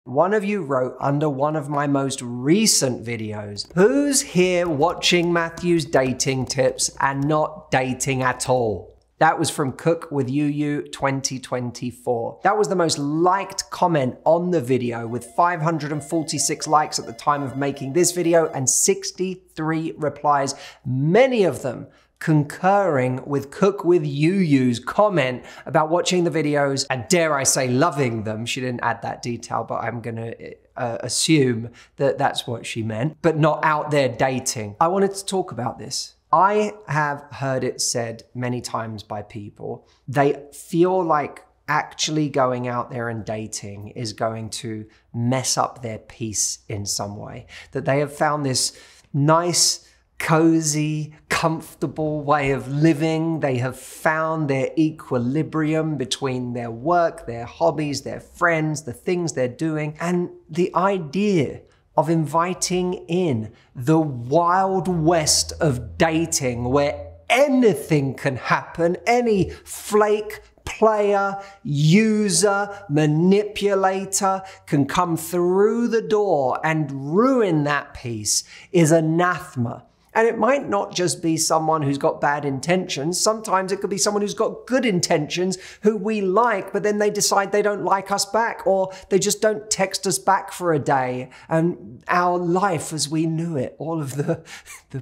One of you wrote under one of my most recent videos, who's here watching Matthew's dating tips and not dating at all? That was from Cook with You 2024. That was the most liked comment on the video with 546 likes at the time of making this video and 63 replies, many of them concurring with Cook with Yu's comment about watching the videos and, dare I say, loving them. She didn't add that detail, but I'm gonna assume that that's what she meant, but not out there dating. I wanted to talk about this. I have heard it said many times by people, they feel like actually going out there and dating is going to mess up their peace in some way. That they have found this nice, cozy, comfortable way of living. They have found their equilibrium between their work, their hobbies, their friends, the things they're doing, and the idea of inviting in the wild west of dating where anything can happen, any flake, player, user, manipulator can come through the door and ruin that peace is anathema. And it might not just be someone who's got bad intentions. Sometimes it could be someone who's got good intentions who we like, but then they decide they don't like us back, or they just don't text us back for a day. And our life as we knew it, all of the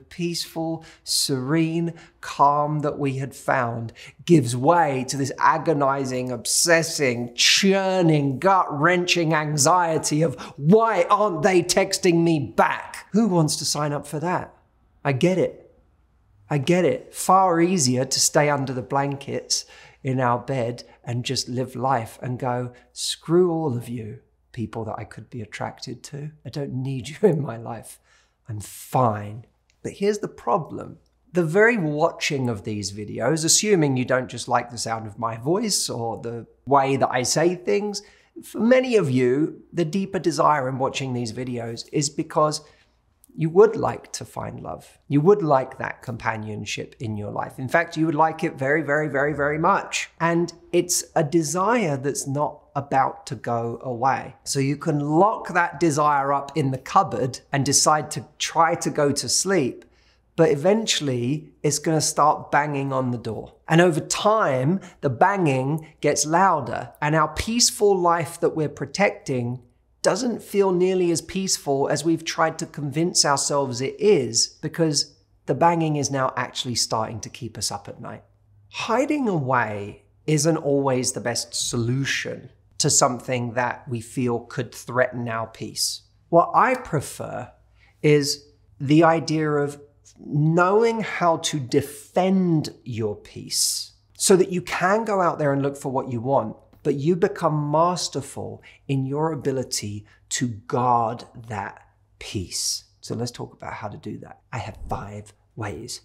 peaceful, serene calm that we had found gives way to this agonizing, obsessing, churning, gut-wrenching anxiety of, why aren't they texting me back? Who wants to sign up for that? I get it. I get it. Far easier to stay under the blankets in our bed and just live life and go, screw all of you, people that I could be attracted to. I don't need you in my life. I'm fine. But here's the problem. The very watching of these videos, assuming you don't just like the sound of my voice or the way that I say things, for many of you, the deeper desire in watching these videos is because you would like to find love. You would like that companionship in your life. In fact, you would like it very, very, very, very much. And it's a desire that's not about to go away. So you can lock that desire up in the cupboard and decide to try to go to sleep, but eventually it's gonna start banging on the door. And over time, the banging gets louder, and our peaceful life that we're protecting doesn't feel nearly as peaceful as we've tried to convince ourselves it is, because the banging is now actually starting to keep us up at night. Hiding away isn't always the best solution to something that we feel could threaten our peace. What I prefer is the idea of knowing how to defend your peace so that you can go out there and look for what you want, but you become masterful in your ability to guard that peace. So let's talk about how to do that. I have 5 ways,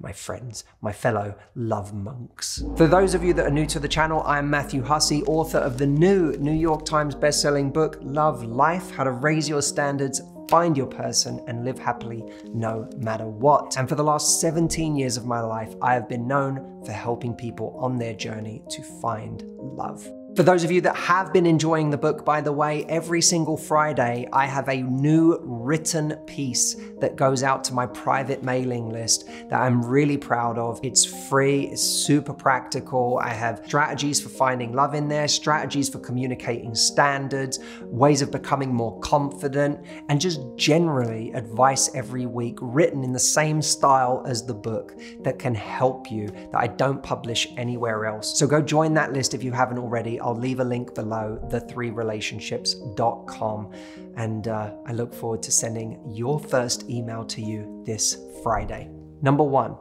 my friends, my fellow love monks. For those of you that are new to the channel, I am Matthew Hussey, author of the New York Times bestselling book, Love Life: How to Raise Your Standards, Find Your Person, and Live Happily No Matter What. And for the last 17 years of my life, I have been known for helping people on their journey to find love. For those of you that have been enjoying the book, by the way, every single Friday, I have a new written piece that goes out to my private mailing list that I'm really proud of. It's free, it's super practical. I have strategies for finding love in there, strategies for communicating standards, ways of becoming more confident, and just generally advice every week written in the same style as the book that can help you, that I don't publish anywhere else. So go join that list if you haven't already. I'll leave a link below, the3relationships.com. And I look forward to sending your first email to you this Friday. Number 1,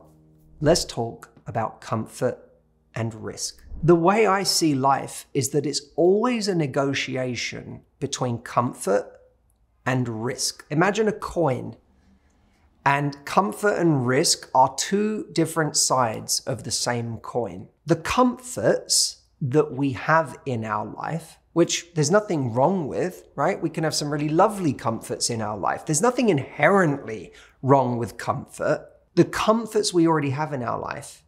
let's talk about comfort and risk. The way I see life is that it's always a negotiation between comfort and risk. Imagine a coin, and comfort and risk are 2 different sides of the same coin. The comforts that we have in our life, which there's nothing wrong with, right? We can have some really lovely comforts in our life. There's nothing inherently wrong with comfort. The comforts we already have in our life,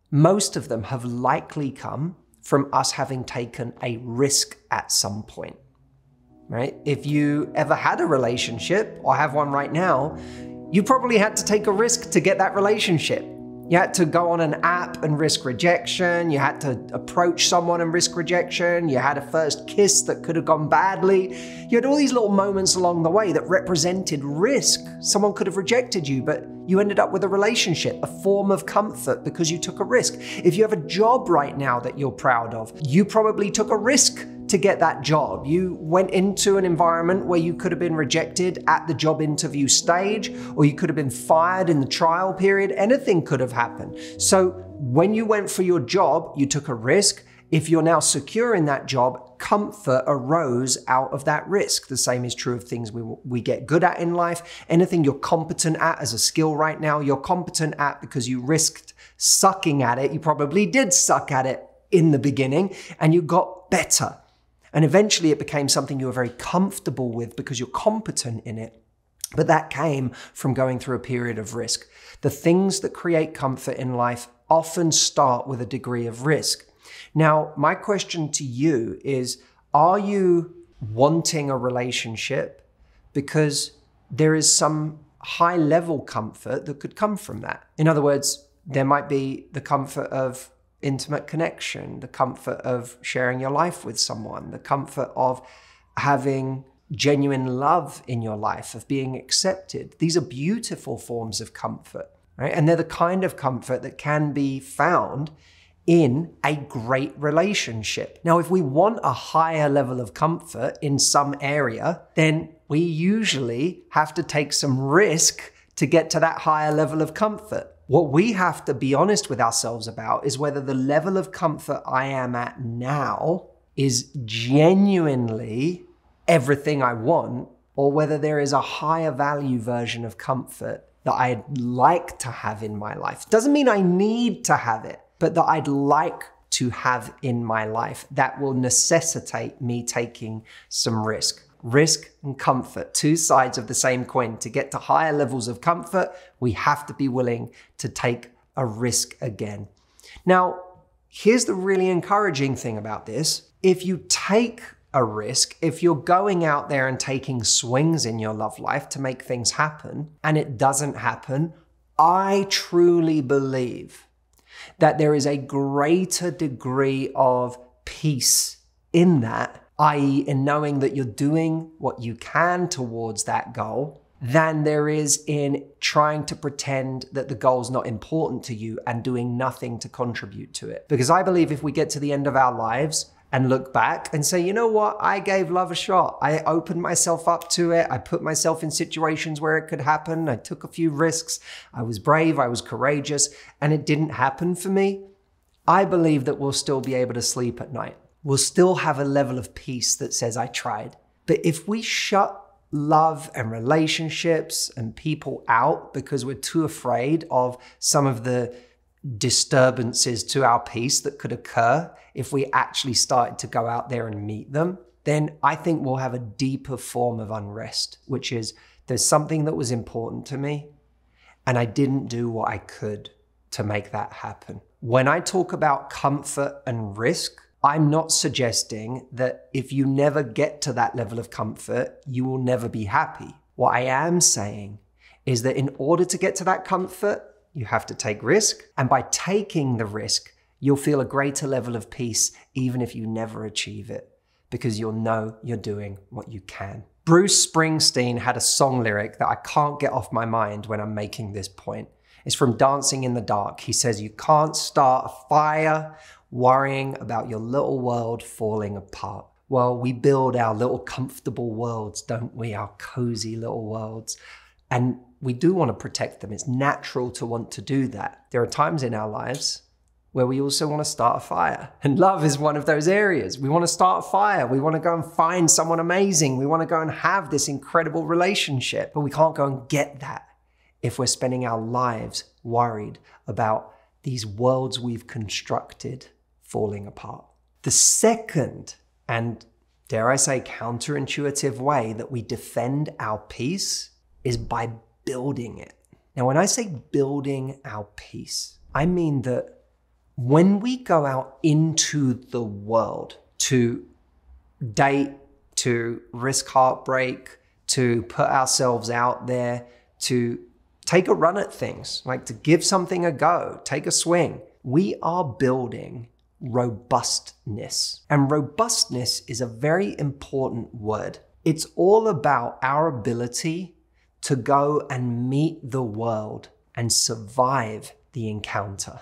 most of them have likely come from us having taken a risk at some point. right? If you ever had a relationship or have one right now, you probably had to take a risk to get that relationship. You had to go on an app and risk rejection. You had to approach someone and risk rejection. You had a first kiss that could have gone badly. You had all these little moments along the way that represented risk. Someone could have rejected you, but you ended up with a relationship, a form of comfort because you took a risk. If you have a job right now that you're proud of, you probably took a risk to get that job. You went into an environment where you could have been rejected at the job interview stage, or you could have been fired in the trial period. Anything could have happened. So when you went for your job, you took a risk. If you're now secure in that job, comfort arose out of that risk. The same is true of things we get good at in life. Anything you're competent at as a skill right now, you're competent at because you risked sucking at it. You probably did suck at it in the beginning and you got better. And eventually it became something you were very comfortable with because you're competent in it. But that came from going through a period of risk. The things that create comfort in life often start with a degree of risk. Now, my question to you is, are you wanting a relationship because there is some high level comfort that could come from that? In other words, there might be the comfort of intimate connection, the comfort of sharing your life with someone, the comfort of having genuine love in your life, of being accepted. These are beautiful forms of comfort, right? And they're the kind of comfort that can be found in a great relationship. Now, if we want a higher level of comfort in some area, then we usually have to take some risk to get to that higher level of comfort. What we have to be honest with ourselves about is whether the level of comfort I am at now is genuinely everything I want, or whether there is a higher value version of comfort that I'd like to have in my life. Doesn't mean I need to have it, but that I'd like to have in my life that will necessitate me taking some risk. Risk and comfort, two sides of the same coin. To get to higher levels of comfort, we have to be willing to take a risk again. Now, here's the really encouraging thing about this. If you take a risk, if you're going out there and taking swings in your love life to make things happen, and it doesn't happen, I truly believe that there is a greater degree of peace in that, i.e. in knowing that you're doing what you can towards that goal, than there is in trying to pretend that the goal's not important to you and doing nothing to contribute to it. Because I believe if we get to the end of our lives and look back and say, you know what, I gave love a shot. I opened myself up to it. I put myself in situations where it could happen. I took a few risks. I was brave. I was courageous, and it didn't happen for me. I believe that we'll still be able to sleep at night. We'll still have a level of peace that says, I tried. But if we shut love and relationships and people out because we're too afraid of some of the disturbances to our peace that could occur if we actually started to go out there and meet them, then I think we'll have a deeper form of unrest, which is there's something that was important to me and I didn't do what I could to make that happen. When I talk about comfort and risk, I'm not suggesting that if you never get to that level of comfort, you will never be happy. What I am saying is that in order to get to that comfort, you have to take risk. And by taking the risk, you'll feel a greater level of peace, even if you never achieve it, because you'll know you're doing what you can. Bruce Springsteen had a song lyric that I can't get off my mind when I'm making this point. It's from Dancing in the Dark. He says, you can't start a fire worrying about your little world falling apart. Well, we build our little comfortable worlds, don't we? Our cozy little worlds. And we do want to protect them. It's natural to want to do that. There are times in our lives where we also want to start a fire. And love is one of those areas. We want to start a fire. We want to go and find someone amazing. We want to go and have this incredible relationship. But we can't go and get that if we're spending our lives worried about these worlds we've constructed falling apart. The second, and dare I say, counterintuitive way that we defend our peace is by building it. Now, when I say building our peace, I mean that when we go out into the world to date, to risk heartbreak, to put ourselves out there, to take a run at things, like to give something a go, take a swing. We are building robustness. And robustness is a very important word. It's all about our ability to go and meet the world and survive the encounter,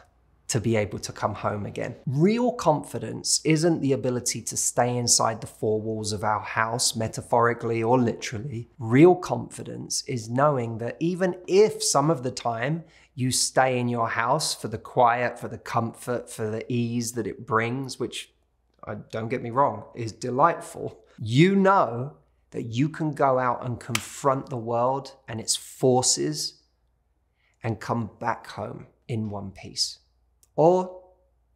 to be able to come home again. Real confidence isn't the ability to stay inside the four walls of our house, metaphorically or literally. Real confidence is knowing that even if some of the time you stay in your house for the quiet, for the comfort, for the ease that it brings, which, don't get me wrong, is delightful, you know that you can go out and confront the world and its forces and come back home in one piece. Or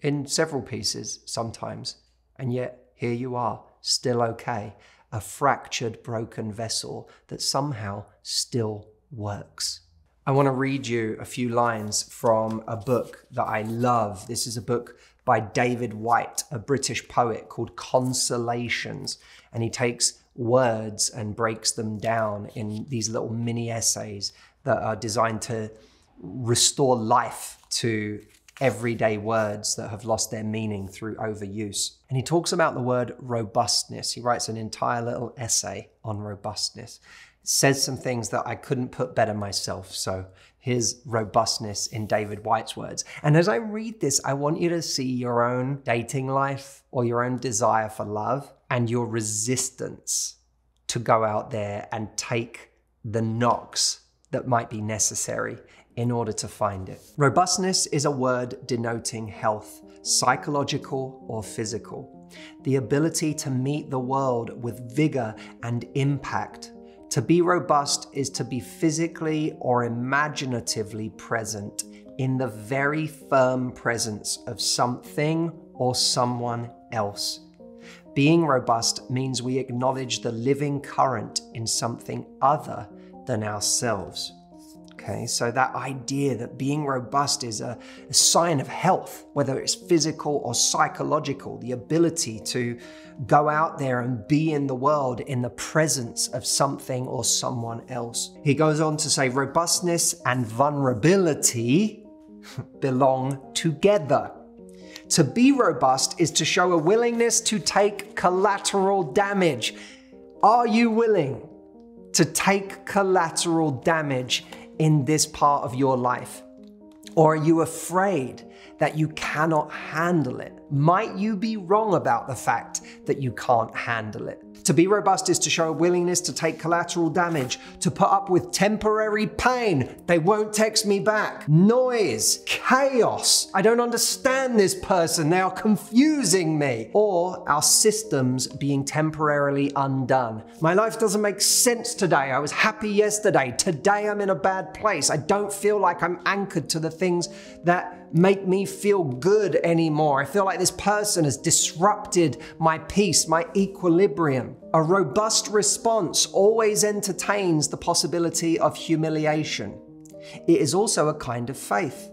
in several pieces sometimes, and yet here you are, still okay, a fractured, broken vessel that somehow still works. I want to read you a few lines from a book that I love. This is a book by David Whyte, a British poet, called Consolations, and he takes words and breaks them down in these little mini essays that are designed to restore life to everyday words that have lost their meaning through overuse. And he talks about the word robustness. He writes an entire little essay on robustness. It says some things that I couldn't put better myself. So here's robustness in David Whyte's words. And as I read this, I want you to see your own dating life or your own desire for love and your resistance to go out there and take the knocks that might be necessary in order to find it. Robustness is a word denoting health, psychological or physical. The ability to meet the world with vigor and impact. To be robust is to be physically or imaginatively present in the very firm presence of something or someone else. Being robust means we acknowledge the living current in something other than ourselves. Okay, so that idea that being robust is a sign of health, whether it's physical or psychological, the ability to go out there and be in the world in the presence of something or someone else. He goes on to say robustness and vulnerability belong together. To be robust is to show a willingness to take collateral damage. Are you willing to take collateral damage in this part of your life? Or are you afraid that you cannot handle it? Might you be wrong about the fact that you can't handle it? To be robust is to show a willingness to take collateral damage, to put up with temporary pain. They won't text me back. Noise, chaos. I don't understand this person. They are confusing me. Or our systems being temporarily undone. My life doesn't make sense today. I was happy yesterday. Today I'm in a bad place. I don't feel like I'm anchored to the things that make me feel good anymore. I feel like this person has disrupted my peace, my equilibrium. A robust response always entertains the possibility of humiliation. It is also a kind of faith,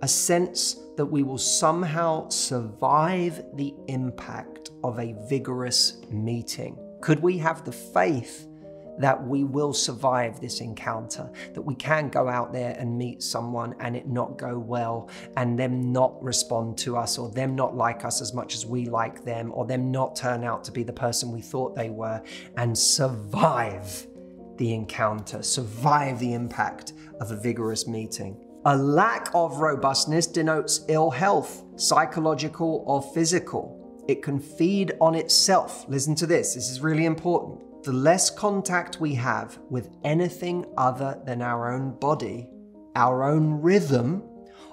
a sense that we will somehow survive the impact of a vigorous meeting. Could we have the faith that we will survive this encounter, that we can go out there and meet someone and it not go well, and them not respond to us, or them not like us as much as we like them, or them not turn out to be the person we thought they were, and survive the encounter, survive the impact of a vigorous meeting. A lack of robustness denotes ill health, psychological or physical. It can feed on itself. Listen to this, this is really important. The less contact we have with anything other than our own body, our own rhythm,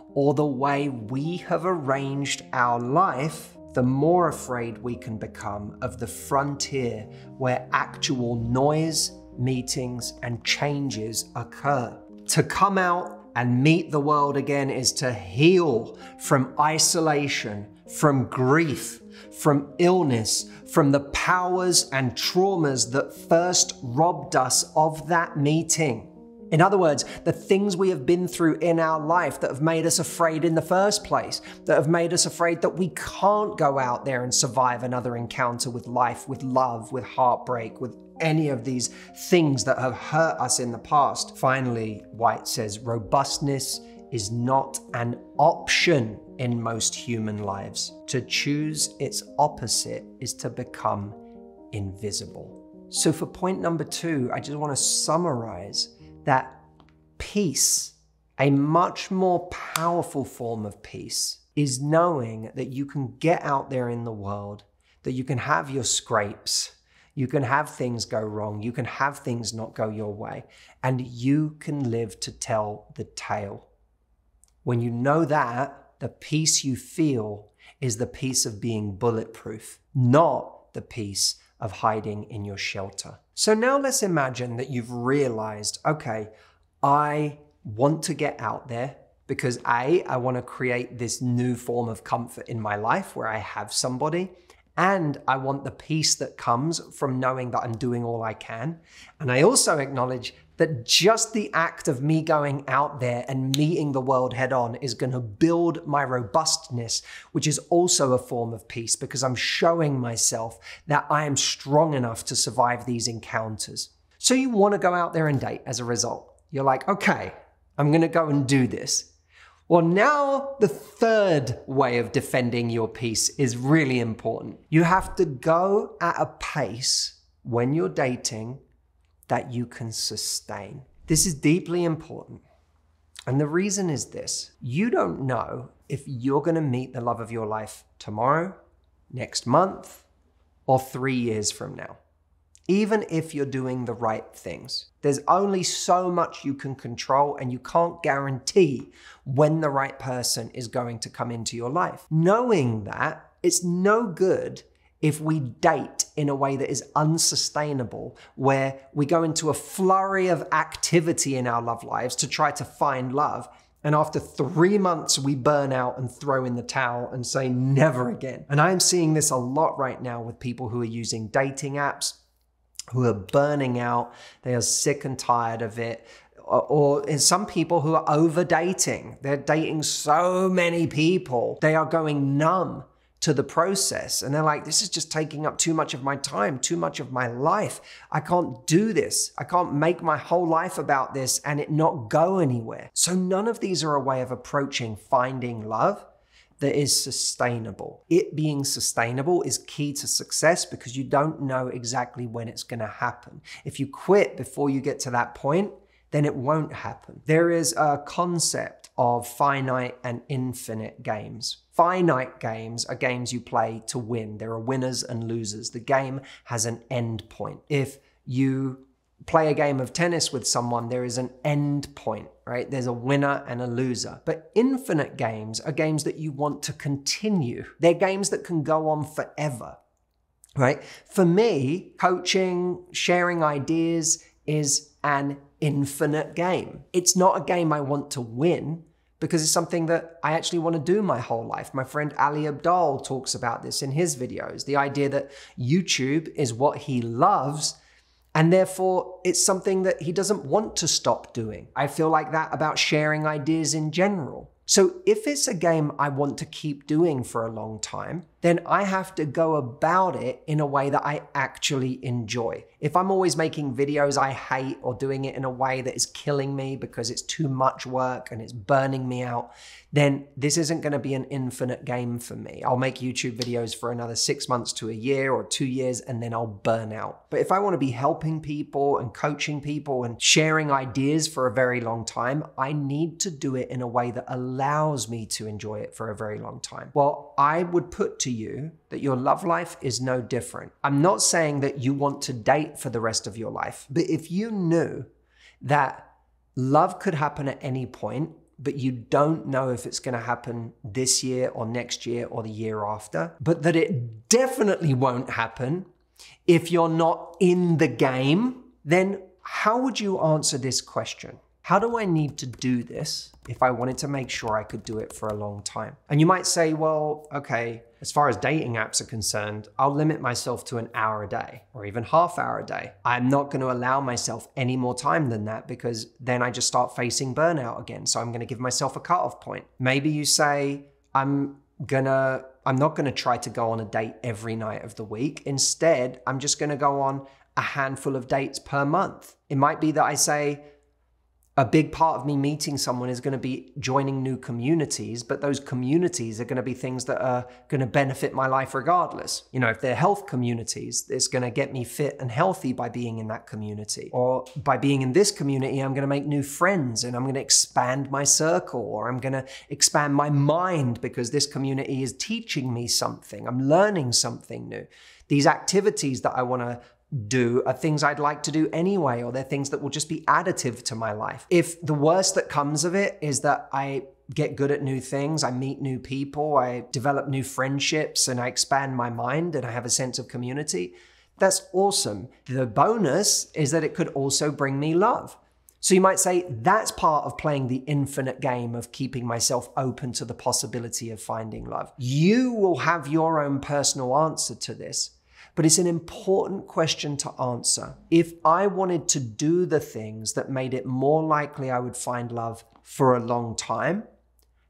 or the way we have arranged our life, the more afraid we can become of the frontier where actual noise, meetings, and changes occur. To come out and meet the world again is to heal from isolation, from grief, from illness, from the powers and traumas that first robbed us of that meeting. In other words, the things we have been through in our life that have made us afraid in the first place, that have made us afraid that we can't go out there and survive another encounter with life, with love, with heartbreak, with any of these things that have hurt us in the past. Finally, Whyte says, robustness is not an option in most human lives. To choose its opposite is to become invisible. So for point number 2, I just want to summarize that peace, a much more powerful form of peace, is knowing that you can get out there in the world, that you can have your scrapes, you can have things go wrong, you can have things not go your way, and you can live to tell the tale. When you know that, the peace you feel is the peace of being bulletproof, not the peace of hiding in your shelter. So now let's imagine that you've realized, okay, I want to get out there because A, I want to create this new form of comfort in my life where I have somebody, and I want the peace that comes from knowing that I'm doing all I can. And I also acknowledge that just the act of me going out there and meeting the world head on is going to build my robustness, which is also a form of peace because I'm showing myself that I am strong enough to survive these encounters. So you want to go out there and date as a result. You're like, okay, I'm going to go and do this. Well, now the third way of defending your peace is really important. You have to go at a pace when you're dating that you can sustain. This is deeply important. And the reason is this: you don't know if you're going to meet the love of your life tomorrow, next month, or 3 years from now. Even if you're doing the right things, there's only so much you can control, and you can't guarantee when the right person is going to come into your life. Knowing that, it's no good if we date in a way that is unsustainable, where we go into a flurry of activity in our love lives to try to find love, and after 3 months we burn out and throw in the towel and say never again. And I'm seeing this a lot right now with people who are using dating apps, who are burning out, they are sick and tired of it. Or in some people who are over dating, they're dating so many people, they are going numb to the process. And they're like, this is just taking up too much of my time, too much of my life. I can't do this. I can't make my whole life about this and it not go anywhere. So none of these are a way of approaching finding love that is sustainable. It being sustainable is key to success because you don't know exactly when it's going to happen. If you quit before you get to that point, then it won't happen. There is a concept of finite and infinite games. Finite games are games you play to win. There are winners and losers. The game has an end point. If you play a game of tennis with someone, there is an end point, right? There's a winner and a loser. But infinite games are games that you want to continue. They're games that can go on forever, right? For me, coaching, sharing ideas is an infinite game. It's not a game I want to win because it's something that I actually want to do my whole life. My friend Ali Abdaal talks about this in his videos, the idea that YouTube is what he loves, and therefore, it's something that he doesn't want to stop doing. I feel like that about sharing ideas in general. So if it's a game I want to keep doing for a long time, then I have to go about it in a way that I actually enjoy. If I'm always making videos I hate or doing it in a way that is killing me because it's too much work and it's burning me out, then this isn't going to be an infinite game for me. I'll make YouTube videos for another 6 months to a year or 2 years, and then I'll burn out. But if I want to be helping people and coaching people and sharing ideas for a very long time, I need to do it in a way that allows me to enjoy it for a very long time. Well, I would put to you that your love life is no different. I'm not saying that you want to date for the rest of your life, but if you knew that love could happen at any point, but you don't know if it's going to happen this year or next year or the year after, but that it definitely won't happen if you're not in the game, then how would you answer this question? how do I need to do this if I wanted to make sure I could do it for a long time? And you might say, well, okay, as far as dating apps are concerned, I'll limit myself to an hour a day or even half hour a day. I'm not going to allow myself any more time than that because then I just start facing burnout again. So I'm going to give myself a cutoff point. Maybe you say, I'm not going to try to go on a date every night of the week. Instead, I'm just going to go on a handful of dates per month. It might be that I say, a big part of me meeting someone is going to be joining new communities, but those communities are going to be things that are going to benefit my life regardless. You know, if they're health communities, it's going to get me fit and healthy by being in that community. Or by being in this community, I'm going to make new friends and I'm going to expand my circle, or I'm going to expand my mind because this community is teaching me something. I'm learning something new. These activities that I want to do are things I'd like to do anyway, or they're things that will just be additive to my life. If the worst that comes of it is that I get good at new things, I meet new people, I develop new friendships, and I expand my mind and I have a sense of community, that's awesome. The bonus is that it could also bring me love. So you might say that's part of playing the infinite game of keeping myself open to the possibility of finding love. You will have your own personal answer to this. But it's an important question to answer. If I wanted to do the things that made it more likely I would find love for a long time,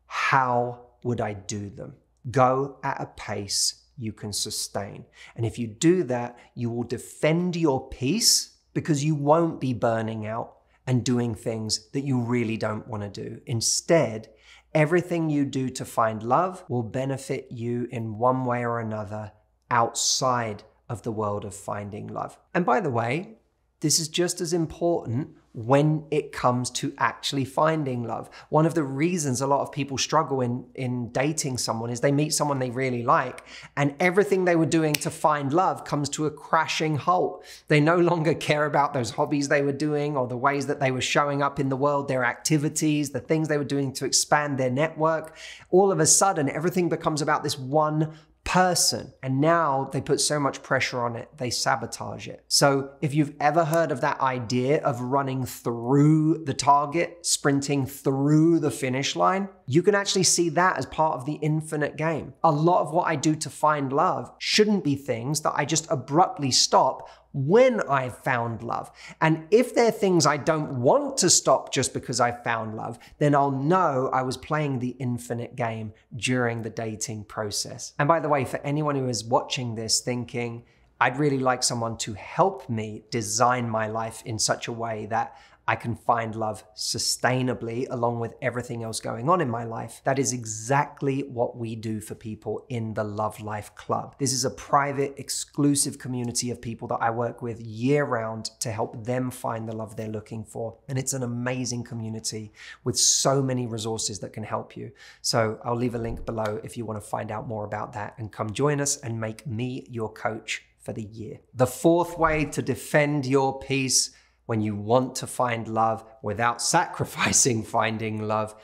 how would I do them? Go at a pace you can sustain. And if you do that, you will defend your peace because you won't be burning out and doing things that you really don't want to do. Instead, everything you do to find love will benefit you in one way or another outside of the world of finding love. And by the way, this is just as important when it comes to actually finding love. One of the reasons a lot of people struggle in dating someone is they meet someone they really like, and everything they were doing to find love comes to a crashing halt. They no longer care about those hobbies they were doing or the ways that they were showing up in the world, their activities, the things they were doing to expand their network. All of a sudden, everything becomes about this one person. And now they put so much pressure on it, they sabotage it. So if you've ever heard of that idea of running through the target, sprinting through the finish line, you can actually see that as part of the infinite game. A lot of what I do to find love shouldn't be things that I just abruptly stop when I've found love. And if they're things I don't want to stop just because I found love, then I'll know I was playing the infinite game during the dating process. And by the way, for anyone who is watching this thinking, I'd really like someone to help me design my life in such a way that I can find love sustainably along with everything else going on in my life. That is exactly what we do for people in the Love Life Club. This is a private, exclusive community of people that I work with year round to help them find the love they're looking for. And it's an amazing community with so many resources that can help you. So I'll leave a link below if you want to find out more about that and come join us and make me your coach for the year. The fourth way to defend your peace when you want to find love without sacrificing finding love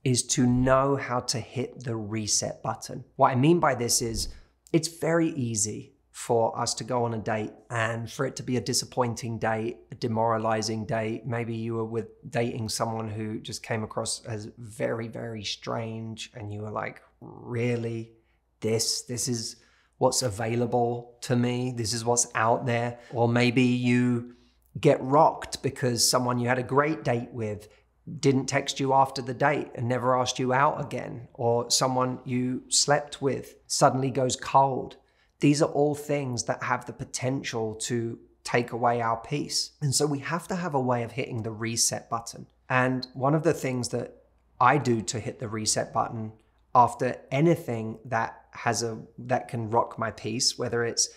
is to know how to hit the reset button. What I mean by this is it's very easy for us to go on a date and for it to be a disappointing date, a demoralizing date. Maybe you were dating someone who just came across as very, very strange and you were like, really? This is what's available to me? This is what's out there? Or maybe you get rocked because someone you had a great date with didn't text you after the date and never asked you out again, or someone you slept with suddenly goes cold. These are all things that have the potential to take away our peace. And so we have to have a way of hitting the reset button. And one of the things that I do to hit the reset button after anything that can rock my peace, whether it's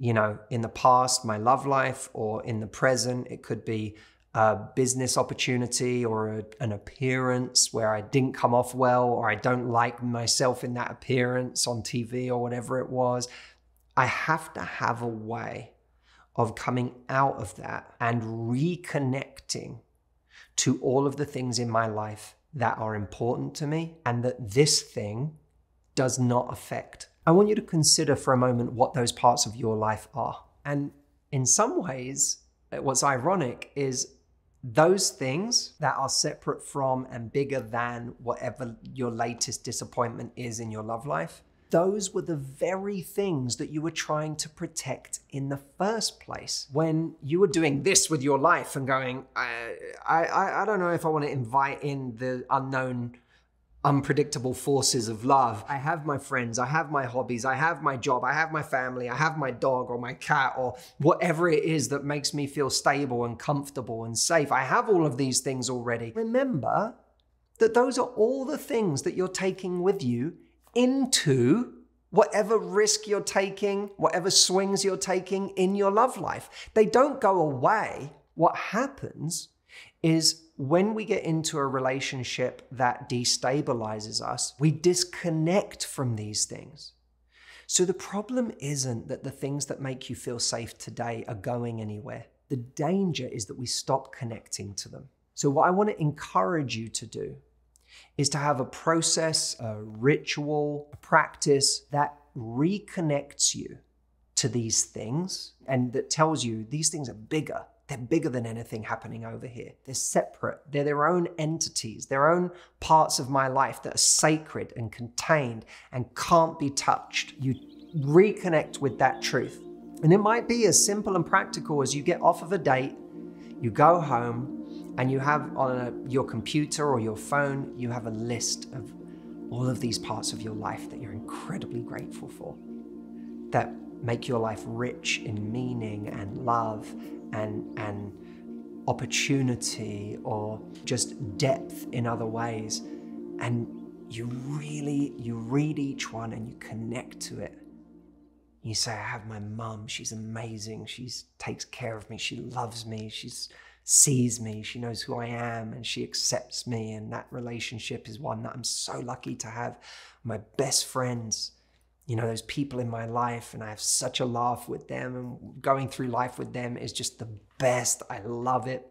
in the past, my love life, or in the present, it could be a business opportunity or an appearance where I didn't come off well, or I don't like myself in that appearance on TV or whatever it was. I have to have a way of coming out of that and reconnecting to all of the things in my life that are important to me and that this thing does not affect. I want you to consider for a moment what those parts of your life are. And in some ways, what's ironic is those things that are separate from and bigger than whatever your latest disappointment is in your love life, those were the very things that you were trying to protect in the first place. When you were doing this with your life and going, I don't know if I want to invite in the unknown, unpredictable forces of love. I have my friends, I have my hobbies, I have my job, I have my family, I have my dog or my cat or whatever it is that makes me feel stable and comfortable and safe. I have all of these things already. Remember that those are all the things that you're taking with you into whatever risk you're taking, whatever swings you're taking in your love life. They don't go away. What happens is when we get into a relationship that destabilizes us, we disconnect from these things. So the problem isn't that the things that make you feel safe today are going anywhere. The danger is that we stop connecting to them. So what I want to encourage you to do is to have a process, a ritual, a practice that reconnects you to these things and that tells you these things are bigger. They're bigger than anything happening over here. They're separate. They're their own entities, their own parts of my life that are sacred and contained and can't be touched. You reconnect with that truth. And it might be as simple and practical as you get off of a date, you go home, and you have on your computer or your phone, you have a list of all of these parts of your life that you're incredibly grateful for, that make your life rich in meaning and love and opportunity or just depth in other ways. And you read each one and you connect to it. You say, I have my mum, she's amazing, she takes care of me, she loves me, she sees me, she knows who I am, and she accepts me, and that relationship is one that I'm so lucky to have. My best friends, you know, those people in my life, and I have such a laugh with them, and going through life with them is just the best. I love it.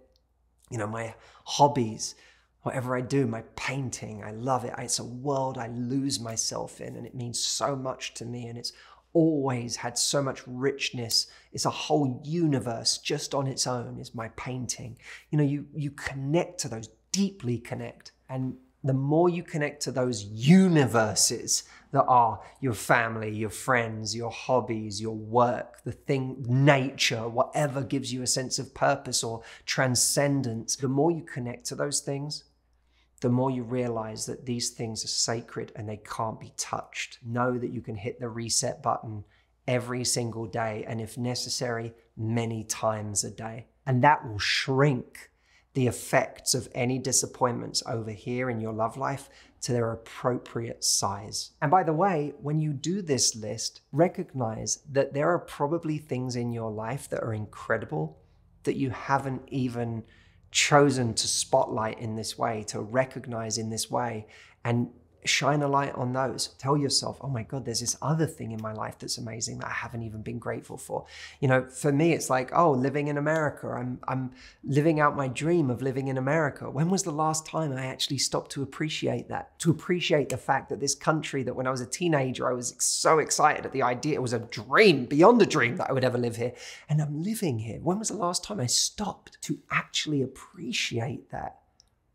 You know, my hobbies, whatever I do, my painting, I love it. It's a world I lose myself in, and it means so much to me, and it's always had so much richness. It's a whole universe just on its own is my painting. You know, you connect to those, deeply connect. And the more you connect to those universes that are your family, your friends, your hobbies, your work, the thing, nature, whatever gives you a sense of purpose or transcendence, the more you connect to those things, the more you realize that these things are sacred and they can't be touched. Know that you can hit the reset button every single day, and if necessary, many times a day. And that will shrink the effects of any disappointments over here in your love life to their appropriate size. And by the way, when you do this list, recognize that there are probably things in your life that are incredible that you haven't even chosen to spotlight in this way, to recognize in this way, and shine a light on those. Tell yourself, oh my God, there's this other thing in my life that's amazing that I haven't even been grateful for. You know, for me, it's like, oh, living in America. I'm living out my dream of living in America. When was the last time I actually stopped to appreciate that? To appreciate the fact that this country that when I was a teenager, I was so excited at the idea. It was a dream, beyond a dream, that I would ever live here. And I'm living here. When was the last time I stopped to actually appreciate that?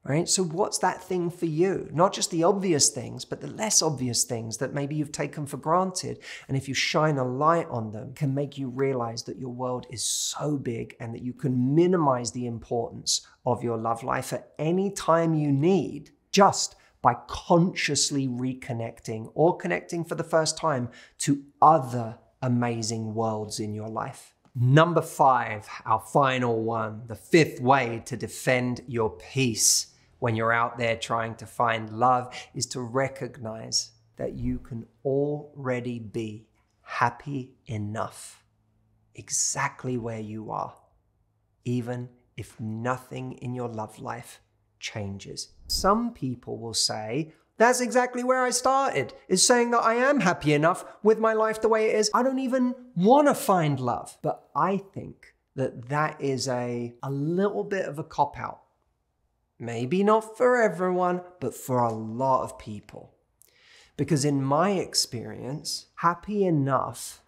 Right? So what's that thing for you? Not just the obvious things, but the less obvious things that maybe you've taken for granted. And if you shine a light on them, can make you realize that your world is so big and that you can minimize the importance of your love life at any time you need, just by consciously reconnecting or connecting for the first time to other amazing worlds in your life. Number 5, our final one, the 5th way to defend your peace when you're out there trying to find love is to recognize that you can already be happy enough exactly where you are, even if nothing in your love life changes. Some people will say, that's exactly where I started, is saying that I am happy enough with my life the way it is. I don't even want to find love. But I think that that is a little bit of a cop-out. Maybe not for everyone, but for a lot of people. Because in my experience, happy enough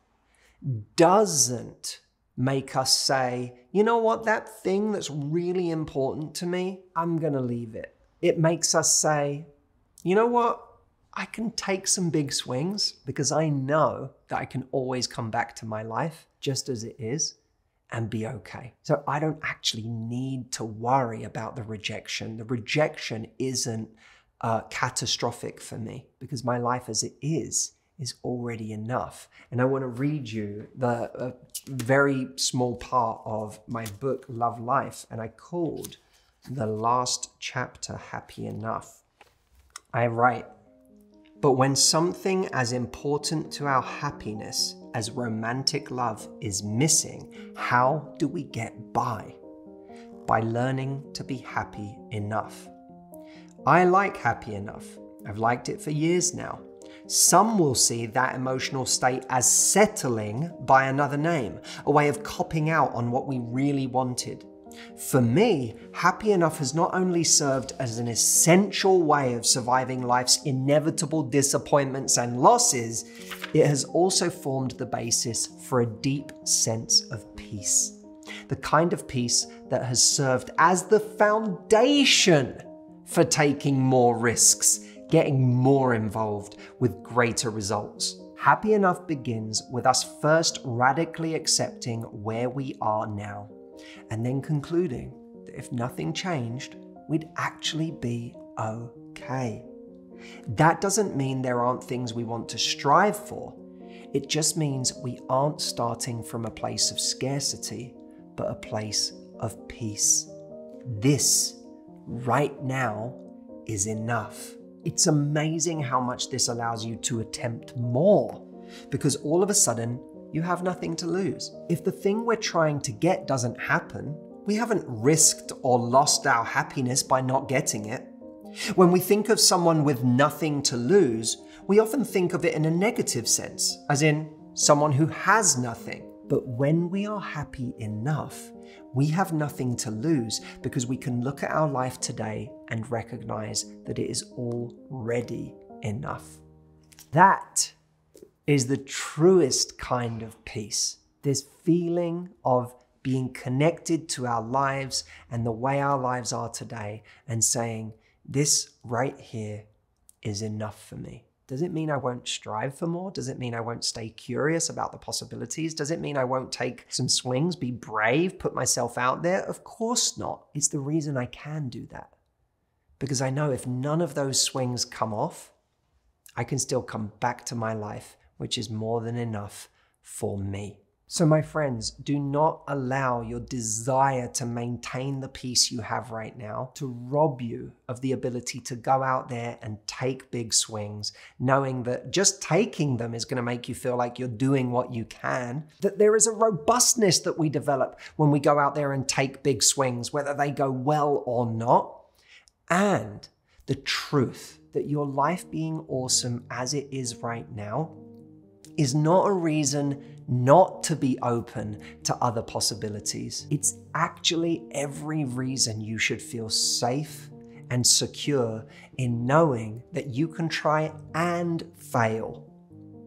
doesn't make us say, you know what, that thing that's really important to me, I'm gonna leave it. It makes us say, you know what, I can take some big swings because I know that I can always come back to my life just as it is and be okay. So I don't actually need to worry about the rejection. The rejection isn't catastrophic for me because my life as it is already enough. And I want to read you the very small part of my book, Love Life, and I called the last chapter Happy Enough. I write, but when something as important to our happiness as romantic love is missing, how do we get by? By learning to be happy enough. I like happy enough. I've liked it for years now. Some will see that emotional state as settling by another name, a way of copping out on what we really wanted. For me, happy enough has not only served as an essential way of surviving life's inevitable disappointments and losses, it has also formed the basis for a deep sense of peace. The kind of peace that has served as the foundation for taking more risks, getting more involved with greater results. Happy enough begins with us first radically accepting where we are now, and then concluding that if nothing changed, we'd actually be okay. That doesn't mean there aren't things we want to strive for. It just means we aren't starting from a place of scarcity, but a place of peace. This, right now, is enough. It's amazing how much this allows you to attempt more, because all of a sudden, you have nothing to lose. If the thing we're trying to get doesn't happen, we haven't risked or lost our happiness by not getting it. When we think of someone with nothing to lose, we often think of it in a negative sense, as in someone who has nothing. But when we are happy enough, we have nothing to lose because we can look at our life today and recognize that it is already enough. That is the truest kind of peace. This feeling of being connected to our lives and the way our lives are today and saying, this right here is enough for me. Does it mean I won't strive for more? Does it mean I won't stay curious about the possibilities? Does it mean I won't take some swings, be brave, put myself out there? Of course not. It's the reason I can do that. Because I know if none of those swings come off, I can still come back to my life, which is more than enough for me. So my friends, do not allow your desire to maintain the peace you have right now to rob you of the ability to go out there and take big swings, knowing that just taking them is going to make you feel like you're doing what you can, that there is a robustness that we develop when we go out there and take big swings, whether they go well or not, and the truth that your life being awesome as it is right now is not a reason not to be open to other possibilities. It's actually every reason you should feel safe and secure in knowing that you can try and fail,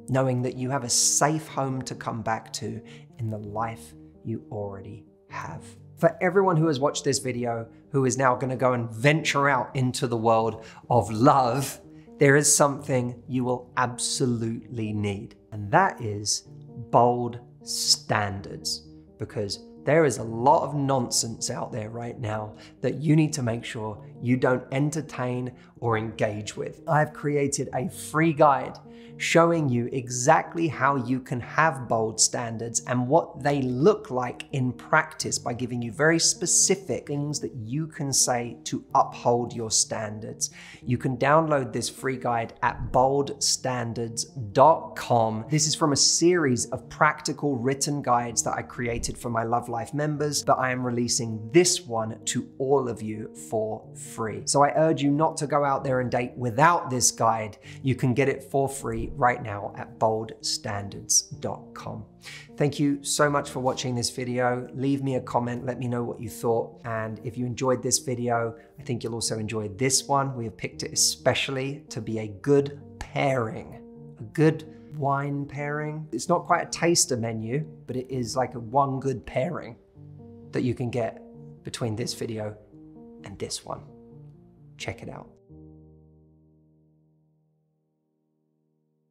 knowing that you have a safe home to come back to in the life you already have. For everyone who has watched this video, who is now going to go and venture out into the world of love, there is something you will absolutely need, and that is bold standards, because there is a lot of nonsense out there right now that you need to make sure you don't entertain or engage with. I've created a free guide showing you exactly how you can have bold standards and what they look like in practice by giving you very specific things that you can say to uphold your standards. You can download this free guide at boldstandards.com. This is from a series of practical written guides that I created for my Love Life members, but I am releasing this one to all of you for free. So I urge you not to go out there and date without this guide. You can get it for free right now at boldstandards.com. Thank you so much for watching this video. Leave me a comment, let me know what you thought. And if you enjoyed this video, I think you'll also enjoy this one. We have picked it especially to be a good pairing, a good wine pairing. It's not quite a taster menu, but it is like one good pairing that you can get between this video and this one. Check it out.